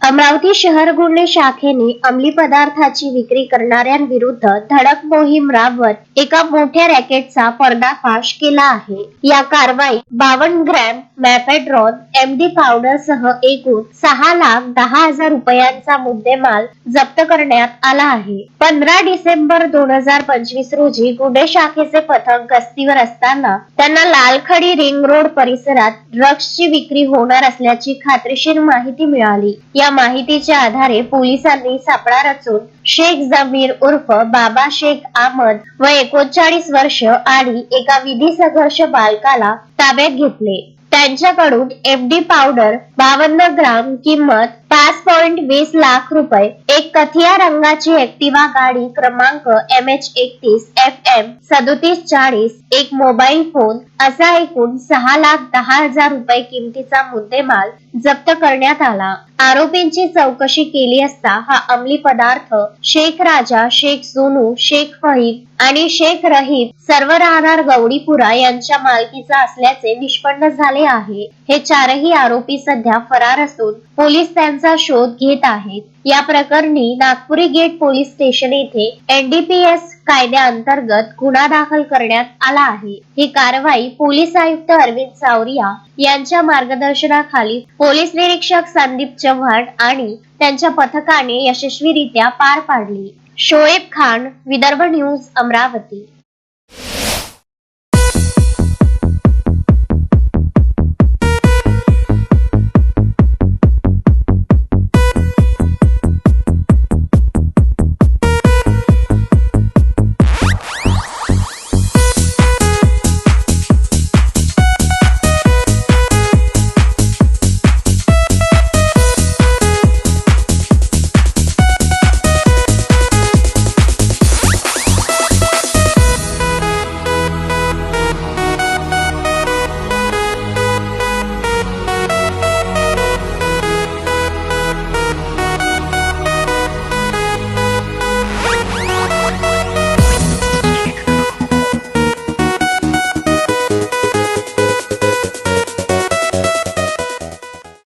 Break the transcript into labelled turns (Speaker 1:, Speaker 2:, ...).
Speaker 1: अमरावती शहर गुन्हे शाखेने अंमली पदार्थाची विक्री करणाऱ्यांविरुद्ध धडक मोहीम राबवत एका मोठ्या रॅकेटचा पर्दाफाश केला आहे। या कारवाईत 52 ग्रॅम मॅफेड्रॉन एमडी पावडर सह एकूण 6,10,000 रुपयांचा मुद्देमाल जप्त करण्यात आला आहे। 15 डिसेंबर 2025 रोजी गुन्हे शाखेचे पथक गस्तीवर असताना त्यांना लालखडी रिंग रोड परिसरात ड्रग्जची विक्री होणार असल्याची खात्रीशीर माहिती मिळाली। या माहितीच्या आधारे पोलिसांनी सापळा रचून शेख जमीर उर्फ बाबा शेख अहमद व 39 वर्ष आणि एका विधी संघर्ष बालकाला ताब्यात घेतले। त्यांच्याकडून एमडी पावडर 52 ग्राम किंमत 5.20 लाख रुपये, एक कथिया रंगाची ऍक्टिवा गाडी क्रमांक MH31 FM 3740, एक मोबाईल फोन असा एकूण 6,10,000 रुपये किमतीचा मुद्देमाल जप्त करण्यात आला। आरोपींची चौकशी केली असता हा अंमली पदार्थ शेख राजा, शेख सोनू, शेख फहीद आणि शेख रहीब सर्व राहणार गवडीपुरा यांच्या मालकीचा असल्याचे निष्पन्न झाले आहे। हे चारही आरोपी सध्या फरार असून पोलीस त्यांचा शोध घेत आहेत। या प्रकरणी नागपुरी गेट पोलीस स्टेशन येथे NDPS कायद्याअंतर्गत गुन्हा दाखल करण्यात आला आहे। ही कारवाई पोलीस आयुक्त अरविंद सावरिया यांच्या मार्गदर्शनाखाली पोलीस निरीक्षक संदीप चव्हाण आणि त्यांच्या पथकाने यशस्वीरित्या पार पाडली। शोएब खान, विदर्भ न्यूज, अमरावती।